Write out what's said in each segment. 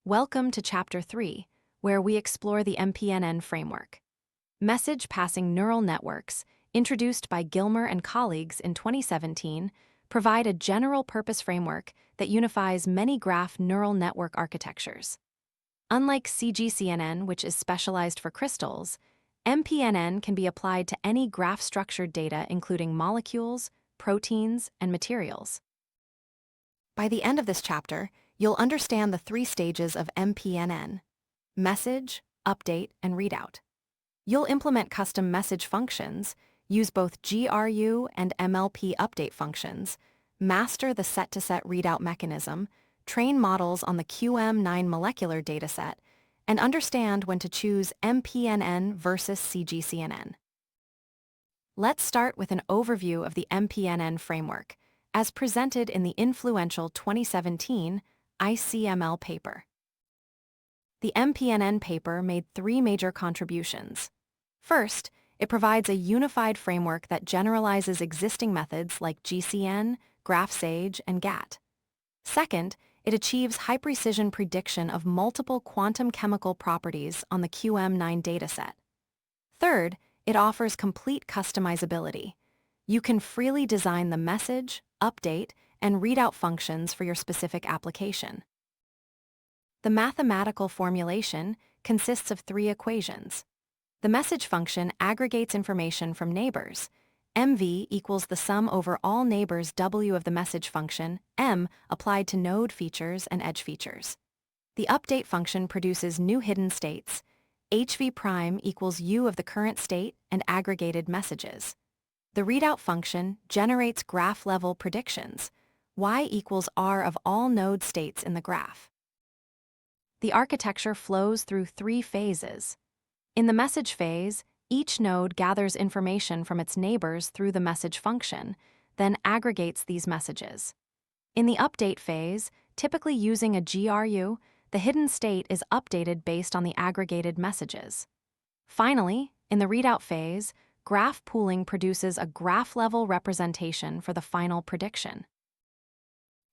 Welcome to Chapter 3, where we explore the MPNN framework. Message Passing Neural Networks, introduced by Gilmer and colleagues in 2017, provide a general-purpose framework that unifies many graph neural network architectures. Unlike CGCNN, which is specialized for crystals, MPNN can be applied to any graph-structured data including molecules, proteins, and materials. By the end of this chapter, you'll understand the three stages of MPNN: message, update, and readout. You'll implement custom message functions, use both GRU and MLP update functions, master the set-to-set readout mechanism, train models on the QM9 molecular dataset, and understand when to choose MPNN versus CGCNN. Let's start with an overview of the MPNN framework, as presented in the influential 2017 ICML paper. The MPNN paper made three major contributions. First, it provides a unified framework that generalizes existing methods like GCN, GraphSage, and GAT. Second, it achieves high-precision prediction of multiple quantum chemical properties on the QM9 dataset. Third, it offers complete customizability. You can freely design the message, update, and readout functions for your specific application. The mathematical formulation consists of three equations. The message function aggregates information from neighbors. MV equals the sum over all neighbors W of the message function, M, applied to node features and edge features. The update function produces new hidden states. HV prime equals U of the current state and aggregated messages. The readout function generates graph-level predictions. Y equals R of all node states in the graph. The architecture flows through three phases. In the message phase, each node gathers information from its neighbors through the message function, then aggregates these messages. In the update phase, typically using a GRU, the hidden state is updated based on the aggregated messages. Finally, in the readout phase, graph pooling produces a graph-level representation for the final prediction.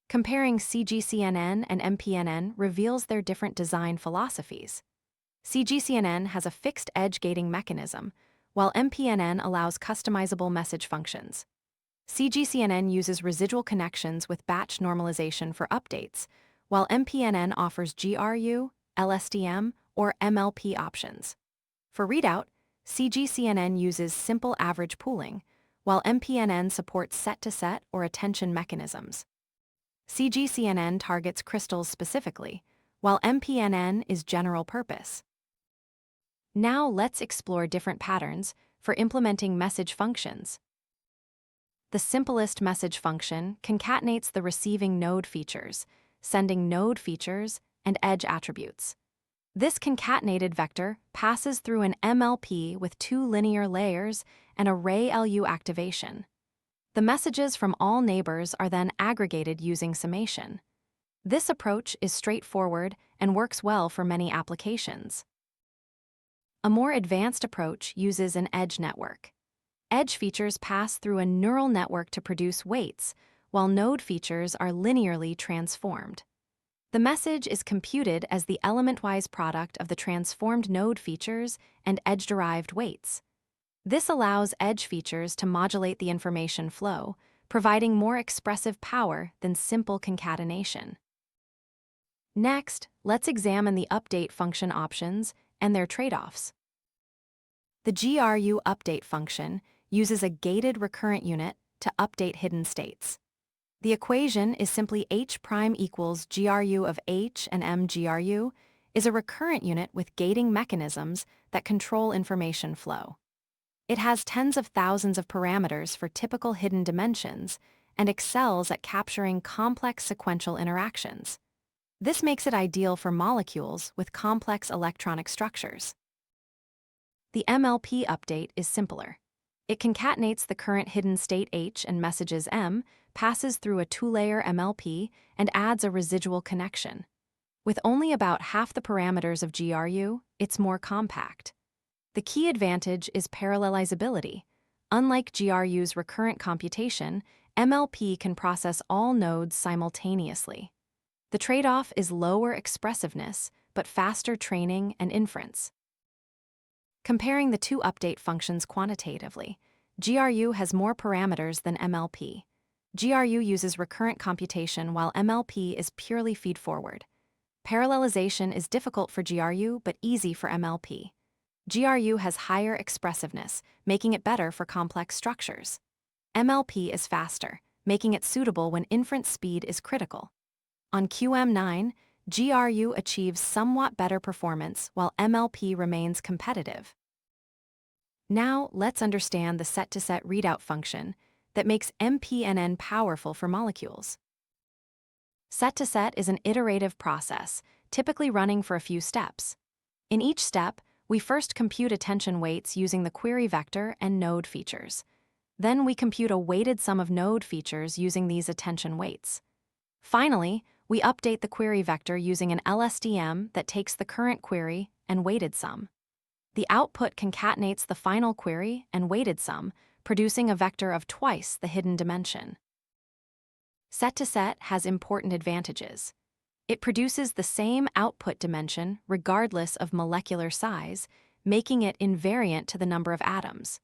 Comparing CGCNN and MPNN reveals their different design philosophies. CGCNN has a fixed edge gating mechanism, while MPNN allows customizable message functions. CGCNN uses residual connections with batch normalization for updates, while MPNN offers GRU, LSTM, or MLP options. For readout, CGCNN uses simple average pooling, while MPNN supports set-to-set or attention mechanisms. CGCNN targets crystals specifically, while MPNN is general purpose. Now let's explore different patterns for implementing message functions. The simplest message function concatenates the receiving node features, sending node features, and edge attributes. This concatenated vector passes through an MLP with two linear layers and array LU activation. The messages from all neighbors are then aggregated using summation. This approach is straightforward and works well for many applications. A more advanced approach uses an edge network. Edge features pass through a neural network to produce weights, while node features are linearly transformed. The message is computed as the element-wise product of the transformed node features and edge-derived weights. This allows edge features to modulate the information flow, providing more expressive power than simple concatenation. Next, let's examine the update function options and their trade-offs. The GRU update function uses a gated recurrent unit to update hidden states. The equation is simply H prime equals GRU of H and M GRU is a recurrent unit with gating mechanisms that control information flow. It has tens of thousands of parameters for typical hidden dimensions and excels at capturing complex sequential interactions. This makes it ideal for molecules with complex electronic structures. The MLP update is simpler. It concatenates the current hidden state H and messages M, passes through a two-layer MLP, and adds a residual connection. With only about half the parameters of GRU, it's more compact. The key advantage is parallelizability. Unlike GRU's recurrent computation, MLP can process all nodes simultaneously. The trade-off is lower expressiveness, but faster training and inference. Comparing the two update functions quantitatively, GRU has more parameters than MLP. GRU uses recurrent computation while MLP is purely feed-forward. Parallelization is difficult for GRU but easy for MLP. GRU has higher expressiveness, making it better for complex structures. MLP is faster, making it suitable when inference speed is critical. On QM9, GRU achieves somewhat better performance while MLP remains competitive. Now, let's understand the set-to-set readout function that makes MPNN powerful for molecules. Set-to-set is an iterative process, typically running for a few steps. In each step, we first compute attention weights using the query vector and node features. Then we compute a weighted sum of node features using these attention weights. Finally, we update the query vector using an LSTM that takes the current query and weighted sum. The output concatenates the final query and weighted sum, producing a vector of twice the hidden dimension. Set-to-set has important advantages. It produces the same output dimension regardless of molecular size, making it invariant to the number of atoms.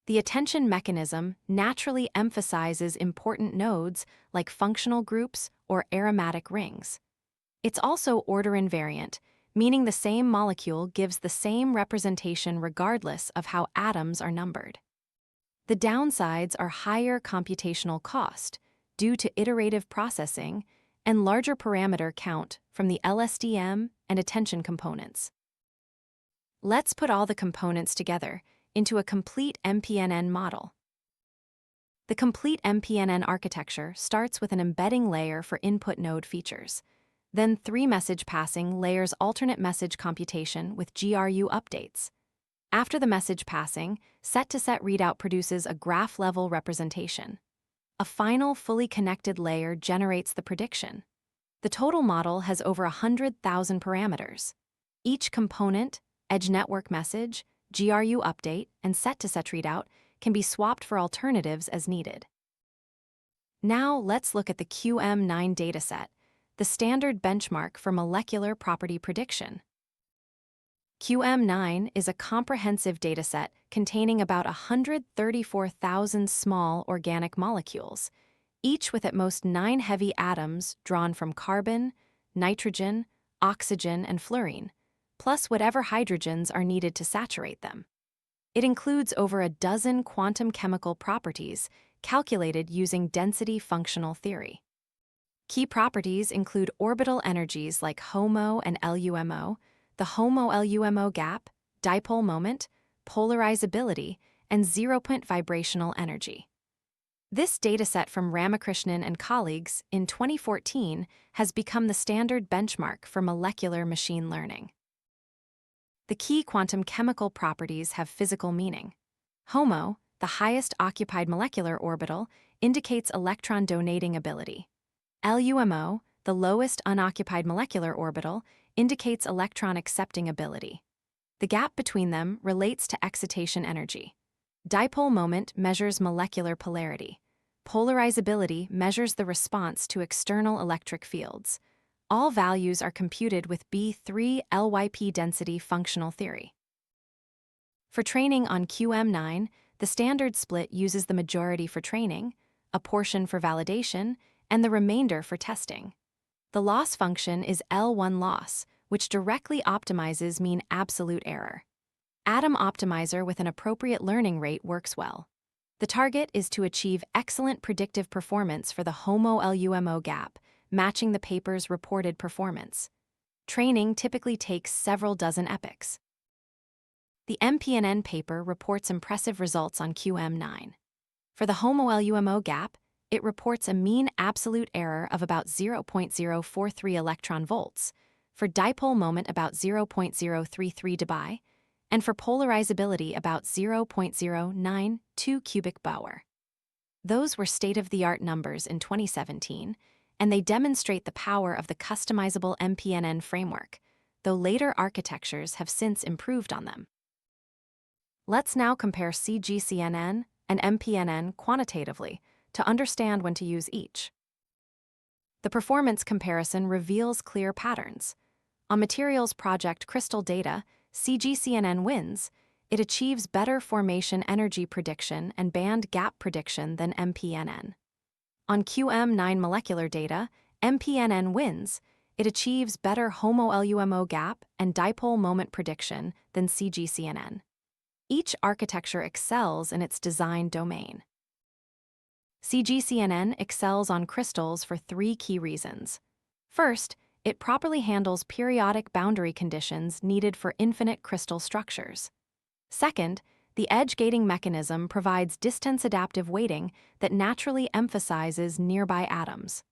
The attention mechanism naturally emphasizes important nodes like functional groups or aromatic rings. It's also order invariant, meaning the same molecule gives the same representation regardless of how atoms are numbered. The downsides are higher computational cost due to iterative processing and larger parameter count from the LSTM and attention components. Let's put all the components together into a complete MPNN model. The complete MPNN architecture starts with an embedding layer for input node features. Then 3 message passing layers alternate message computation with GRU updates. After the message passing, set-to-set readout produces a graph-level representation. A final fully connected layer generates the prediction. The total model has over 100,000 parameters. Each component, edge network message, GRU update, and set-to-set readout can be swapped for alternatives as needed. Now let's look at the QM9 dataset, the standard benchmark for molecular property prediction. QM9 is a comprehensive dataset containing about 134,000 small organic molecules, each with at most 9 heavy atoms drawn from carbon, nitrogen, oxygen, and fluorine, plus whatever hydrogens are needed to saturate them. It includes over a dozen quantum chemical properties calculated using density functional theory. Key properties include orbital energies like HOMO and LUMO, the HOMO-LUMO gap, dipole moment, polarizability, and zero-point vibrational energy. This dataset from Ramakrishnan and colleagues in 2014 has become the standard benchmark for molecular machine learning. The key quantum chemical properties have physical meaning. HOMO, the highest occupied molecular orbital, indicates electron donating ability. LUMO, the lowest unoccupied molecular orbital, indicates electron accepting ability. The gap between them relates to excitation energy. Dipole moment measures molecular polarity. Polarizability measures the response to external electric fields. All values are computed with B3 LYP density functional theory. For training on QM9, the standard split uses the majority for training, a portion for validation, and the remainder for testing. The loss function is L1 loss, which directly optimizes mean absolute error. Atom optimizer with an appropriate learning rate works well. The target is to achieve excellent predictive performance for the HOMO-LUMO gap, matching the paper's reported performance. Training typically takes several dozen epochs. The MPNN paper reports impressive results on QM9. For the HOMO-LUMO gap, it reports a mean absolute error of about 0.043 electron volts, for dipole moment about 0.033 dBi, and for polarizability about 0.092 cubic Bauer. Those were state-of-the-art numbers in 2017, and they demonstrate the power of the customizable MPNN framework, though later architectures have since improved on them. Let's now compare CGCNN and MPNN quantitatively to understand when to use each. The performance comparison reveals clear patterns. On Materials Project Crystal Data, CGCNN wins. It achieves better formation energy prediction and band gap prediction than MPNN. On QM9 molecular data, MPNN wins. It achieves better HOMO-LUMO gap and dipole moment prediction than CGCNN. Each architecture excels in its design domain. CGCNN excels on crystals for three key reasons. First, it properly handles periodic boundary conditions needed for infinite crystal structures. Second, the edge gating mechanism provides distance adaptive weighting that naturally emphasizes nearby atoms.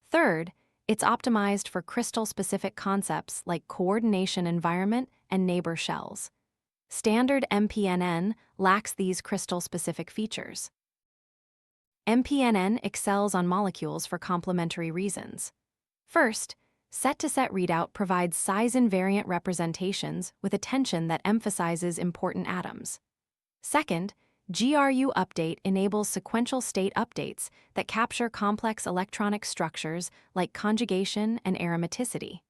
Third, it's optimized for crystal-specific concepts like coordination environment and neighbor shells. Standard MPNN lacks these crystal-specific features. MPNN excels on molecules for complementary reasons. First, set-to-set readout provides size-invariant representations with attention that emphasizes important atoms. Second, GRU update enables sequential state updates that capture complex electronic structures like conjugation and aromaticity.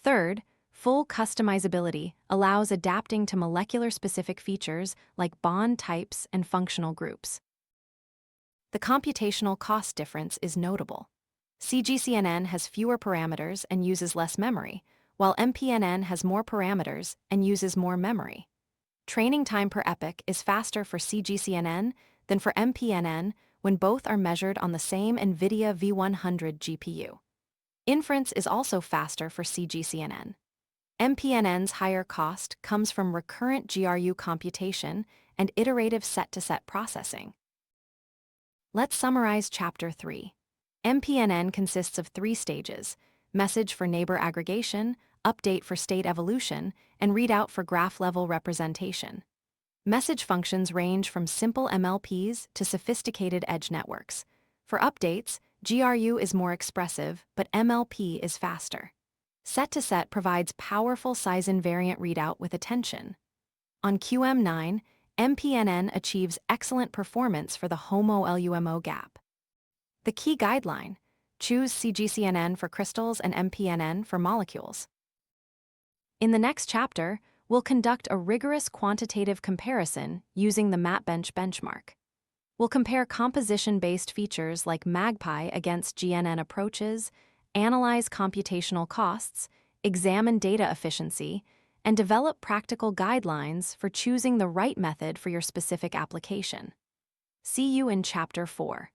Third, full customizability allows adapting to molecular-specific features like bond types and functional groups. The computational cost difference is notable. CGCNN has fewer parameters and uses less memory, while MPNN has more parameters and uses more memory. Training time per epoch is faster for CGCNN than for MPNN when both are measured on the same NVIDIA V100 GPU. Inference is also faster for CGCNN. MPNN's higher cost comes from recurrent GRU computation and iterative set-to-set processing. Let's summarize Chapter 3. MPNN consists of three stages: message for neighbor aggregation, update for state evolution, and readout for graph-level representation. Message functions range from simple MLPs to sophisticated edge networks. For updates, GRU is more expressive, but MLP is faster. Set-to-set provides powerful size-invariant readout with attention. On QM9, MPNN achieves excellent performance for the HOMO-LUMO gap. The key guideline: choose CGCNN for crystals and MPNN for molecules. In the next chapter, we'll conduct a rigorous quantitative comparison using the MatBench benchmark. We'll compare composition-based features like MAGPIE against GNN approaches, analyze computational costs, examine data efficiency, and develop practical guidelines for choosing the right method for your specific application. See you in Chapter 4.